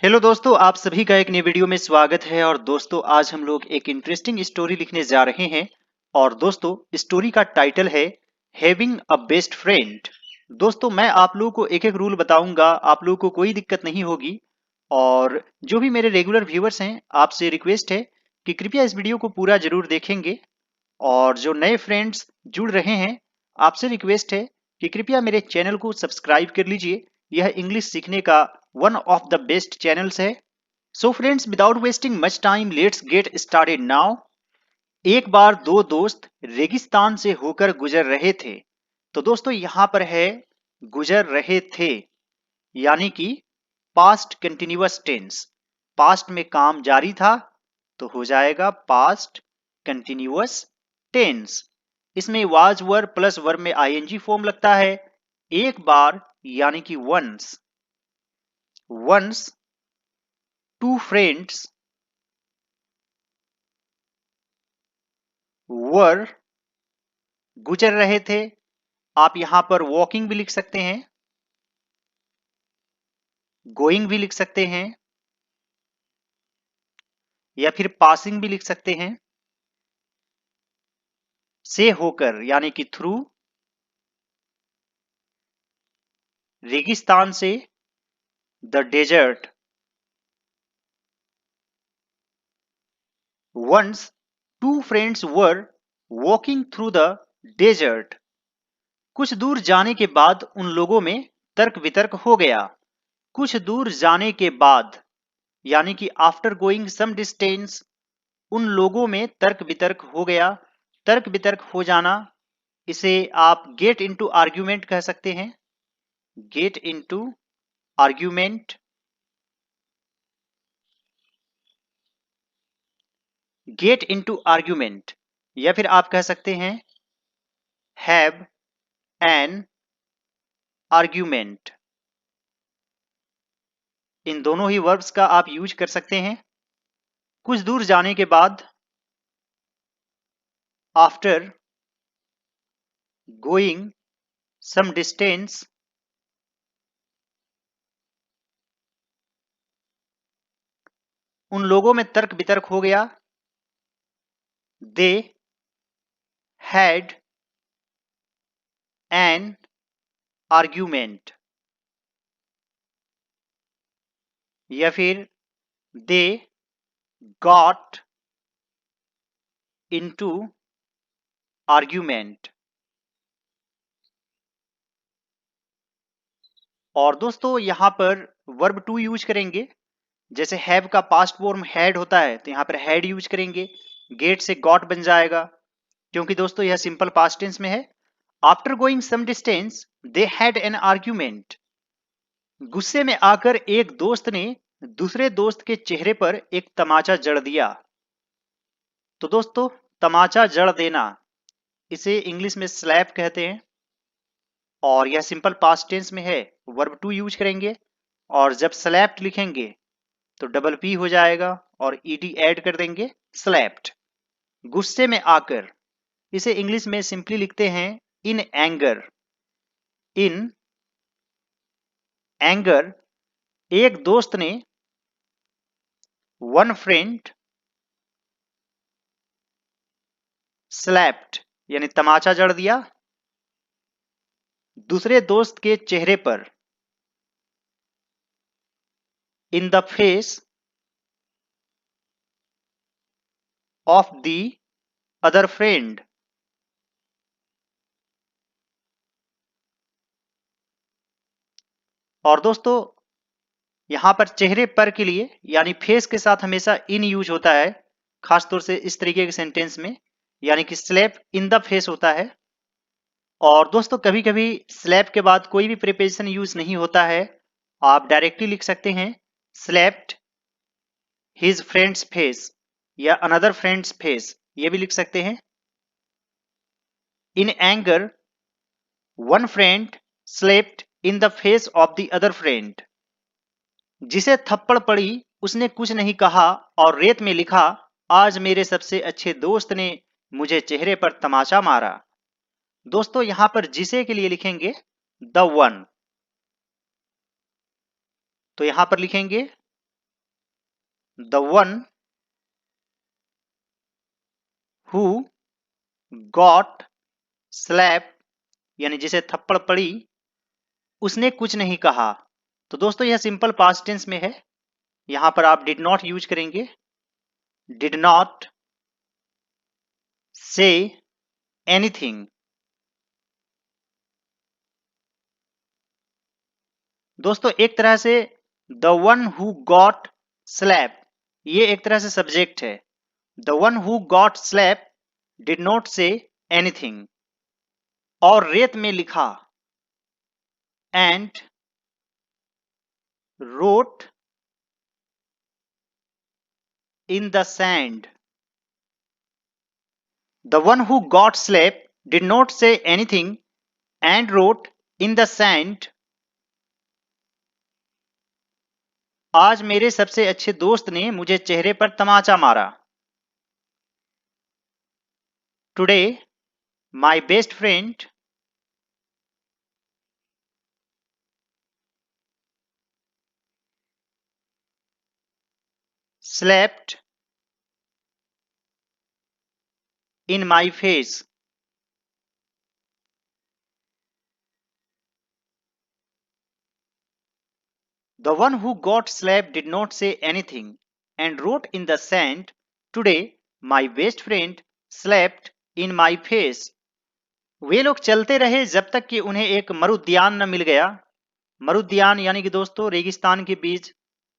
Hello दोस्तों, आप सभी का एक नई वीडियो में स्वागत है। और दोस्तों आज हम लोग एक इंटरेस्टिंग स्टोरी लिखने जा रहे हैं। और दोस्तों स्टोरी का टाइटल है हैविंग अ बेस्ट फ्रेंड। दोस्तों मैं आप लोगों को एक एक रूल बताऊंगा, आप लोगों को कोई दिक्कत नहीं होगी। और जो भी मेरे रेगुलर व्यूअर्स हैं, आपसे रिक्वेस्ट है कि कृपया इस वीडियो को पूरा जरूर देखेंगे। और जो नए फ्रेंड्स जुड़ रहे हैं, आपसे रिक्वेस्ट है कि कृपया मेरे चैनल को सब्सक्राइब कर लीजिए। यह इंग्लिश सीखने का one of the best channels है। So friends, without wasting much time, let's get started now. एक बार दो दोस्त रेगिस्तान से होकर गुजर रहे थे। तो दोस्तों यहां पर है गुजर रहे थे, यानी कि पास्ट कंटिन्यूअस टेंस। पास्ट में काम जारी था तो हो जाएगा पास्ट कंटिन्यूअस टेंस। इसमें वाज वर प्लस वर्ब में आईएनजी फॉर्म लगता है। एक बार यानी कि once. Once two friends were गुजर रहे थे। आप यहां पर वॉकिंग भी लिख सकते हैं, गोइंग भी लिख सकते हैं, या फिर पासिंग भी लिख सकते हैं। से होकर यानी कि थ्रू, रेगिस्तान से the desert. Once two friends were walking through the desert. कुछ दूर जाने के बाद उन लोगों में तर्क वितर्क हो गया। कुछ दूर जाने के बाद यानी कि आफ्टर गोइंग सम डिस्टेंस, उन लोगों में तर्क वितर्क हो गया। तर्क वितर्क हो जाना, इसे आप गेट इनटू आर्ग्यूमेंट कह सकते हैं। Get into argument. Get into argument, या फिर आप कह सकते हैं हैव एन आर्ग्यूमेंट। इन दोनों ही वर्ब्स का आप यूज कर सकते हैं। कुछ दूर जाने के बाद, आफ्टर गोइंग सम डिस्टेंस, उन लोगों में तर्क वितर्क हो गया। दे हैड एन आर्ग्यूमेंट, या फिर दे गॉट इनटू आर्ग्यूमेंट। और दोस्तों यहां पर वर्ब टू यूज करेंगे। जैसे हैव का पास्ट फॉर्म हैड होता है, तो यहां पर हैड यूज करेंगे। गेट से गॉट बन जाएगा, क्योंकि दोस्तों यह सिंपल पास्ट टेंस में है। After going some distance they had an argument. गुस्से में आकर एक दोस्त ने दूसरे दोस्त के चेहरे पर एक तमाचा जड़ दिया। तो दोस्तों तमाचा जड़ देना, इसे इंग्लिश में स्लैप कहते हैं। और यह सिंपल पास्ट टेंस में है, वर्ब टू यूज करेंगे। और जब स्लैप्ड लिखेंगे तो डबल पी हो जाएगा और ईडी ऐड कर देंगे, स्लैप्ड। गुस्से में आकर, इसे इंग्लिश में सिंपली लिखते हैं इन एंगर। इन एंगर, एक दोस्त ने वन फ्रेंड स्लैप्ड यानी तमाचा जड़ दिया दूसरे दोस्त के चेहरे पर। In the face of the other friend. और दोस्तों यहां पर चेहरे पर के लिए यानी फेस के साथ हमेशा इन यूज होता है, खासतौर से इस तरीके के सेंटेंस में, यानी कि स्लैप इन द फेस होता है। और दोस्तों कभी कभी स्लैप के बाद कोई भी प्रिपोजिशन यूज नहीं होता है, आप डायरेक्टली लिख सकते हैं स्लैप्ड हिज फ्रेंड्स फेस या अनदर फ्रेंड्स फेस, ये भी लिख सकते हैं। In anger one friend slept in the face of the other friend. जिसे थप्पड़ पड़ी उसने कुछ नहीं कहा और रेत में लिखा, आज मेरे सबसे अच्छे दोस्त ने मुझे चेहरे पर तमाचा मारा। दोस्तों यहां पर जिसे के लिए लिखेंगे द वन। तो यहां पर लिखेंगे the one who got slap, यानी जिसे थप्पड़ पड़ी, उसने कुछ नहीं कहा। तो दोस्तों यह सिंपल पास्ट टेंस में है। यहां पर आप डिड नॉट यूज करेंगे, डिड नॉट से एनीथिंग। दोस्तों एक तरह से the one who got slap, ये एक तरह से सब्जेक्ट है। The one who got slap did not say anything. और रेत में लिखा and wrote in the sand. The one who got slap did not say anything and wrote in the sand. आज मेरे सबसे अच्छे दोस्त ने मुझे चेहरे पर तमाचा मारा। Today my best friend slept in my face. The one who got slapped did not say anything and wrote in the sand, "Today, my best friend slapped in my face." वे लोग चलते रहे जब तक कि उन्हें एक मरुद्यान न मिल गया। मरुद्यान यानी कि दोस्तों रेगिस्तान के बीच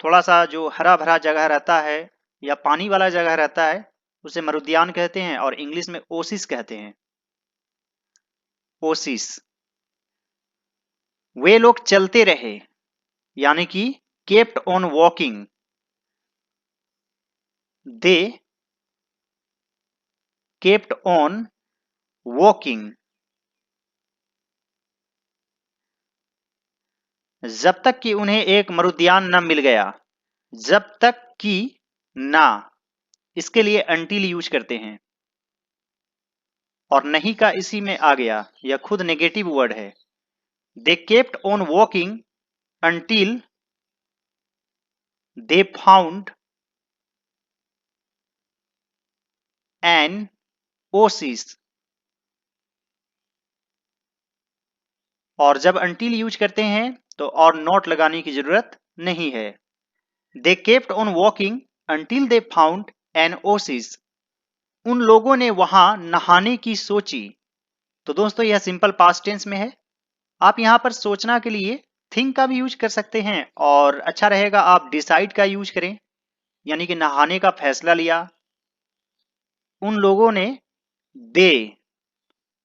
थोड़ा सा जो हरा भरा जगह रहता है या पानी वाला जगह रहता है, उसे मरुद्यान कहते हैं और इंग्लिश में ओसिस कहते हैं। ओसिस। वे लोग चलते रहे यानी कि kept on walking. They kept on walking. जब तक कि उन्हें एक मरुद्यान न मिल गया। जब तक कि ना, इसके लिए अंटिल यूज करते हैं और नहीं का इसी में आ गया, यह खुद नेगेटिव वर्ड है। They kept on walking until they found an Oasis. और जब अंटिल यूज करते हैं तो और नॉट लगाने की जरूरत नहीं है। They kept on walking until they found an Oasis. उन लोगों ने वहां नहाने की सोची। तो दोस्तों यह सिंपल पास्ट टेंस में है। आप यहां पर सोचना के लिए थिंक का भी यूज कर सकते हैं और अच्छा रहेगा आप डिसाइड का यूज करें, यानी कि नहाने का फैसला लिया। उन लोगों ने they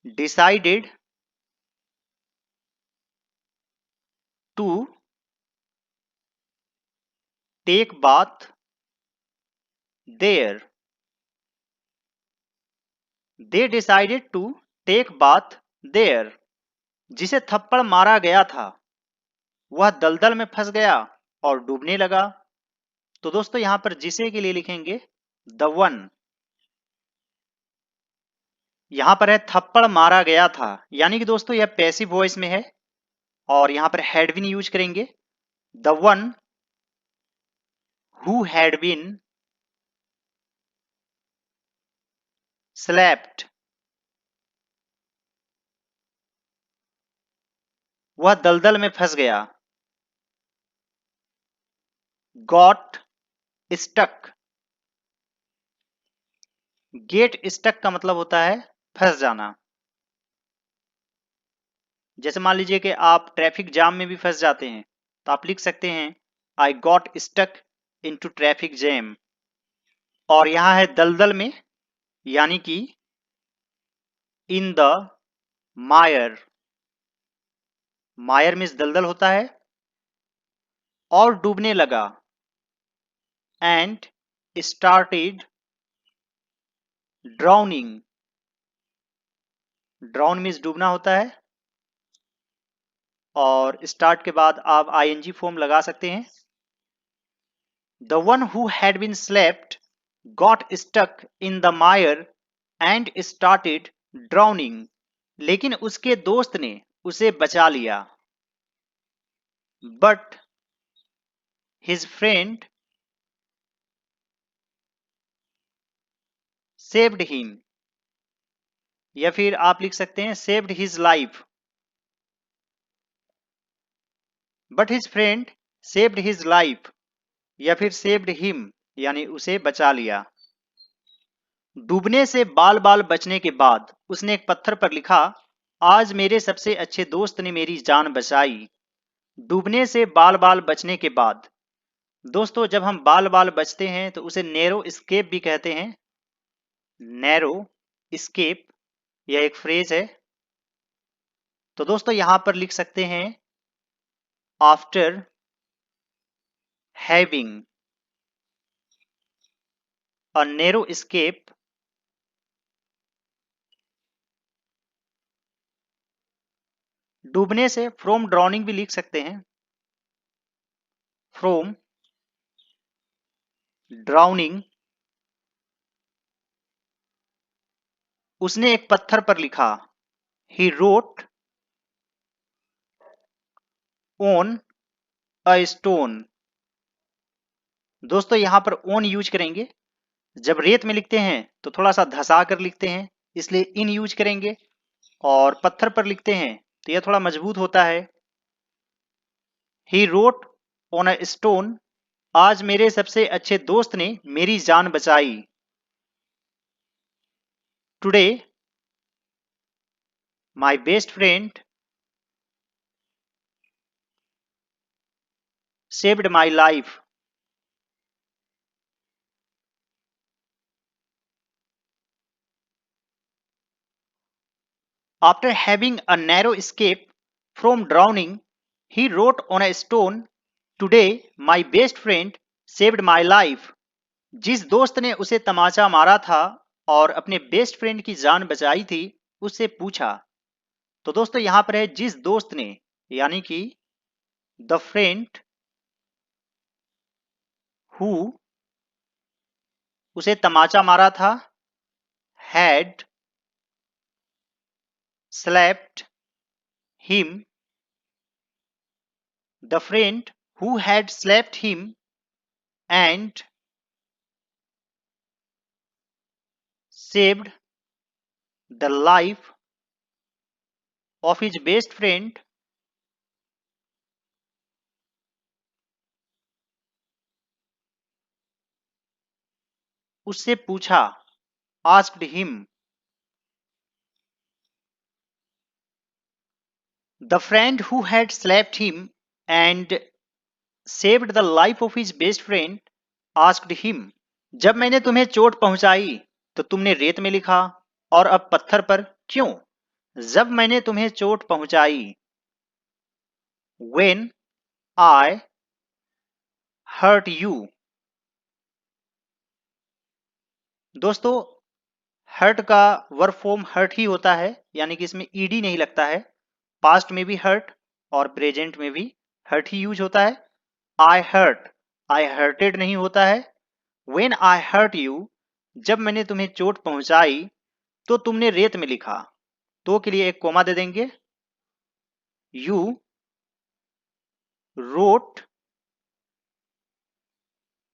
decided to take bath there. They decided to take bath there. जिसे थप्पड़ मारा गया था वह दलदल में फंस गया और डूबने लगा। तो दोस्तों यहां पर जिसे के लिए लिखेंगे द वन। यहां पर है थप्पड़ मारा गया था, यानी कि दोस्तों यह पैसिव वॉइस में है और यहां पर हैड बीन यूज करेंगे। The one who had been slapped, वह दलदल में फंस गया। Got stuck. गेट स्टक का मतलब होता है फंस जाना। जैसे मान लीजिए कि आप ट्रैफिक जाम में भी फंस जाते हैं तो आप लिख सकते हैं I got stuck into traffic jam. और यहां है दलदल में, यानी कि इन द मायर। मायर मीन्स दलदल होता है। और डूबने लगा and started drowning. Drown means डूबना होता है और स्टार्ट के बाद आप आईएनजी फॉर्म लगा सकते हैं। The one who had been slapped got stuck in the mire and started drowning. लेकिन उसके दोस्त ने उसे बचा लिया। But his friend saved him, या फिर आप लिख सकते हैं saved his life, but his friend saved his life, या फिर सेव्ड हिम यानी उसे बचा लिया। डूबने से बाल बाल बचने के बाद उसने एक पत्थर पर लिखा, आज मेरे सबसे अच्छे दोस्त ने मेरी जान बचाई। डूबने से बाल बाल बचने के बाद, दोस्तों जब हम बाल बाल बचते हैं तो उसे नैरो स्केप भी कहते हैं। नैरो स्केप यह एक फ्रेज है। तो दोस्तों यहां पर लिख सकते हैं after having a narrow escape, डूबने से फ्रॉम ड्राउनिंग भी लिख सकते हैं, फ्रॉम ड्राउनिंग। उसने एक पत्थर पर लिखा, he wrote on a stone. दोस्तों यहां पर ऑन यूज करेंगे, जब रेत में लिखते हैं तो थोड़ा सा धसा कर लिखते हैं, इसलिए इन यूज करेंगे, और पत्थर पर लिखते हैं तो यह थोड़ा मजबूत होता है। He wrote on a stone, आज मेरे सबसे अच्छे दोस्त ने मेरी जान बचाई। Today my best friend saved my life. After having a narrow escape from drowning, he wrote on a stone, "Today my best friend saved my life." जिस दोस्त ने उसे तमाचा मारा था और अपने बेस्ट फ्रेंड की जान बचाई थी, उससे पूछा। तो दोस्तों यहां पर है जिस दोस्त ने, यानी कि द फ्रेंड हु, उसे तमाचा मारा था, had slapped him, the friend who had slapped him and saved the life of his best friend उससे पूछा, asked him, the friend who had slapped him and saved the life of his best friend asked him, जब मैंने तुम्हें चोट पहुंचाई तो तुमने रेत में लिखा, और अब पत्थर पर क्यों? जब मैंने तुम्हें चोट पहुंचाई, when I hurt you। दोस्तों हर्ट का वर्ब फॉर्म हर्ट ही होता है, यानी कि इसमें ईडी नहीं लगता है। पास्ट में भी हर्ट और प्रेजेंट में भी हर्ट ही यूज होता है। आई हर्ट, आई हर्टेड नहीं होता है। वेन आई हर्ट यू, जब मैंने तुम्हें चोट पहुंचाई तो तुमने रेत में लिखा, तो के लिए एक कोमा दे देंगे। You wrote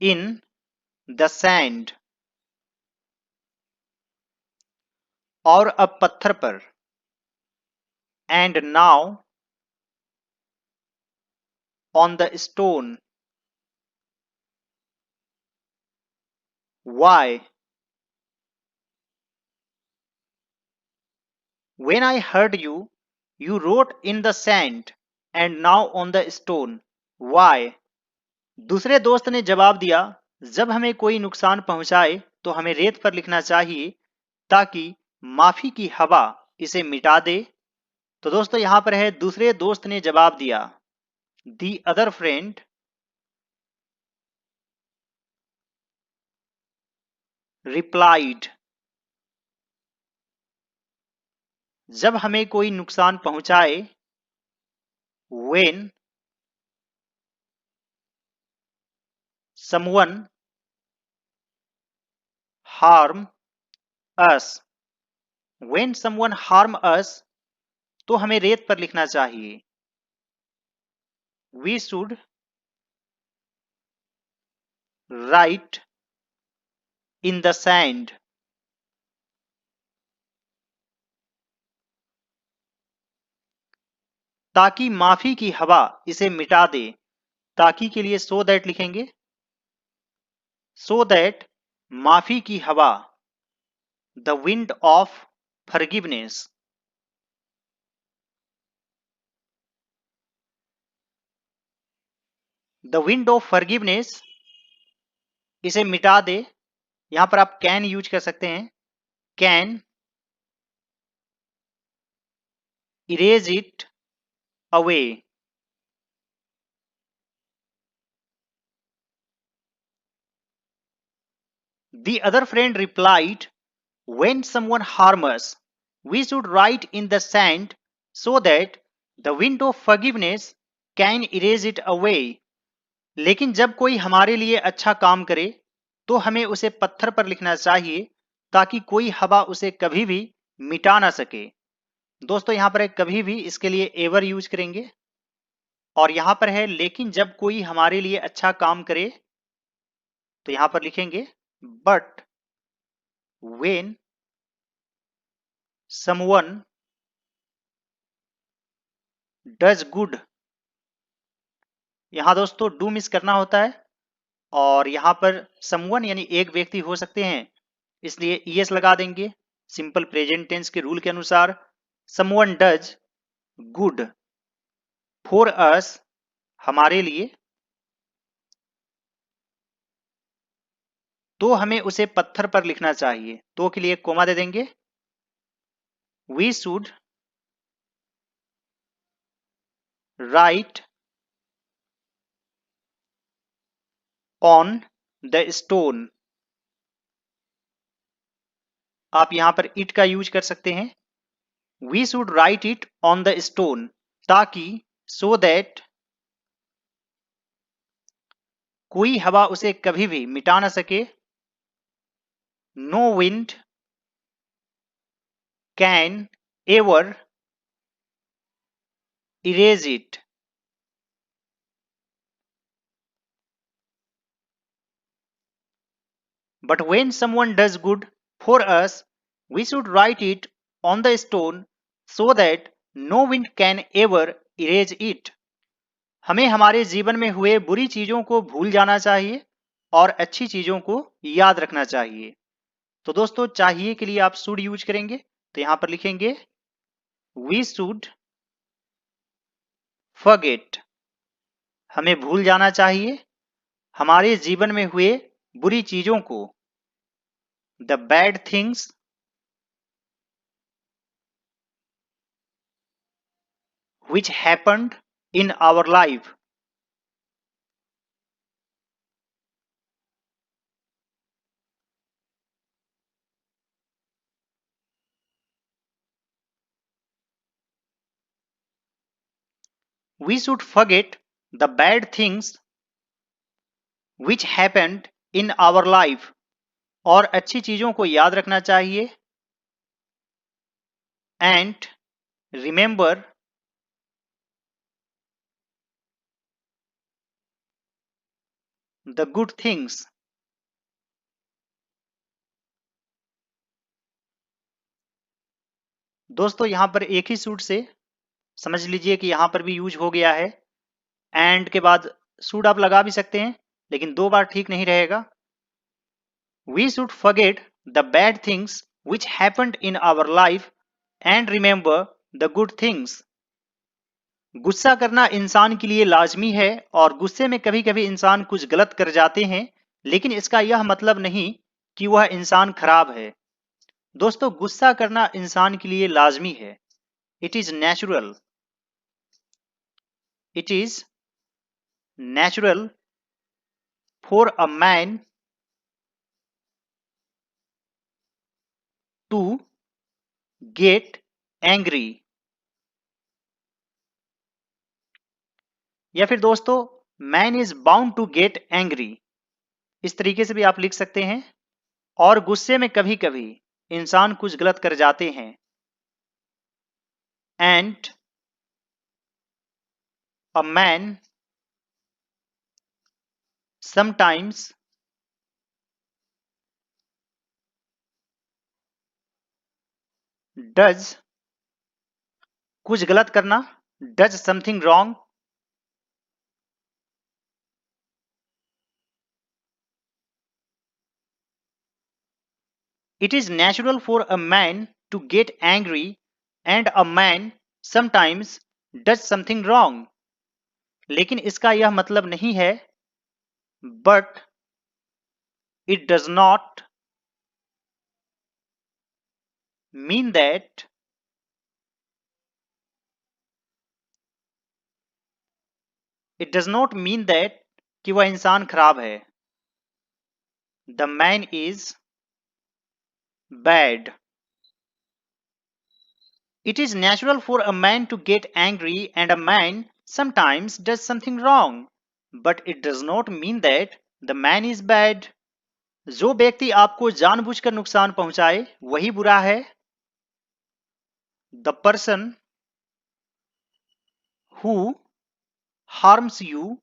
in the sand, और अब पत्थर पर, and now on the stone, why. When I heard you, you wrote in the sand and now on the stone. Why? दूसरे दोस्त ने जवाब दिया, जब हमें कोई नुकसान पहुंचाए तो हमें रेत पर लिखना चाहिए ताकि माफी की हवा इसे मिटा दे। तो दोस्तों यहां पर है दूसरे दोस्त ने जवाब दिया, दी अदर फ्रेंड रिप्लाइड, जब हमें कोई नुकसान पहुंचाए, when someone harm us। when someone harm us, तो हमें रेत पर लिखना चाहिए, we should write in the sand। ताकि माफी की हवा इसे मिटा दे। ताकि के लिए सो दैट लिखेंगे, सो दैट माफी की हवा, the wind of forgiveness, the wind of forgiveness इसे मिटा दे। यहां पर आप कैन यूज कर सकते हैं, can erase it away. The other friend replied, when someone harms us, we should write in the sand so that the wind of forgiveness can erase it away. लेकिन जब कोई हमारे लिए अच्छा काम करे तो हमें उसे पत्थर पर लिखना चाहिए ताकि कोई हवा उसे कभी भी मिटा ना सके। दोस्तों यहां पर है कभी भी, इसके लिए एवर यूज करेंगे। और यहां पर है लेकिन जब कोई हमारे लिए अच्छा काम करे तो यहां पर लिखेंगे but when someone does good। यहां दोस्तों डू मिस करना होता है और यहां पर समवन यानी एक व्यक्ति हो सकते हैं, इसलिए ईएस लगा देंगे सिंपल प्रेजेंट टेंस के रूल के अनुसार। Someone does good for us, हमारे लिए, तो हमें उसे पत्थर पर लिखना चाहिए। तो के लिए कोमा दे देंगे, we should write on the stone. आप यहां पर इट का यूज कर सकते हैं, we should write it on the stone, ताकि सो दैट कोई हवा उसे कभी भी मिटा ना सके। No wind can ever erase it. But when someone does good for us, we should write it on the stone so that no wind can ever erase it. हमें हमारे जीवन में हुए बुरी चीजों को भूल जाना चाहिए और अच्छी चीजों को याद रखना चाहिए। तो दोस्तों चाहिए के लिए आप शुड यूज करेंगे, तो यहां पर लिखेंगे वी शुड फॉरगेट, हमें भूल जाना चाहिए हमारे जीवन में हुए बुरी चीजों को, the bad things which happened in our life। We should forget the bad things which happened in our life। और अच्छी चीजों को याद रखना चाहिए, and remember the good things। दोस्तों यहां पर एक ही सूट से समझ लीजिए कि यहां पर भी यूज हो गया है, एंड के बाद शुड आप लगा भी सकते हैं लेकिन दो बार ठीक नहीं रहेगा। We should forget the bad things which happened in our life and remember the good things। गुस्सा करना इंसान के लिए लाजमी है और गुस्से में कभी कभी इंसान कुछ गलत कर जाते हैं, लेकिन इसका यह मतलब नहीं कि वह इंसान खराब है। दोस्तों गुस्सा करना इंसान के लिए लाजमी है, it is natural, it is natural for a man to get angry. या फिर दोस्तों man is bound to get angry, इस तरीके से भी आप लिख सकते हैं। और गुस्से में कभी कभी इंसान कुछ गलत कर जाते हैं, and a man sometimes does, कुछ गलत करना does something wrong? It is natural for a man to get angry and a man sometimes does something wrong. लेकिन इसका यह मतलब नहीं है but it does not mean that कि वह इंसान खराब है. The man is bad. It is natural for a man to get angry and a man sometimes does something wrong, but it does not mean that the man is bad. जो व्यक्ति आपको जानबूझकर नुकसान पहुंचाए वही बुरा है. The person who harms you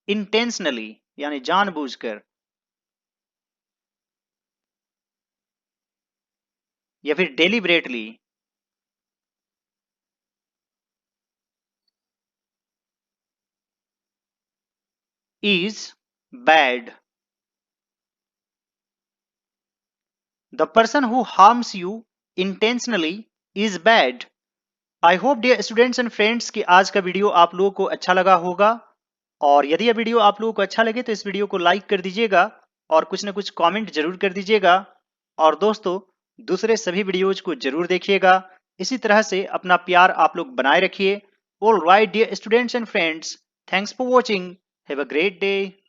intentionally यानी जानबूझकर या फिर deliberately is bad. The person who harms you intentionally is bad. I hope dear students and friends कि आज का वीडियो आप लोगों को अच्छा लगा होगा और यदि यह वीडियो आप लोगों को अच्छा लगे तो इस वीडियो को लाइक कर दीजिएगा और कुछ ना कुछ कमेंट जरूर कर दीजिएगा और दोस्तों दूसरे सभी वीडियोज को जरूर देखिएगा. इसी तरह से अपना प्यार आप लोग बनाए रखिए. All right dear students and friends, thanks for watching. Have a great day.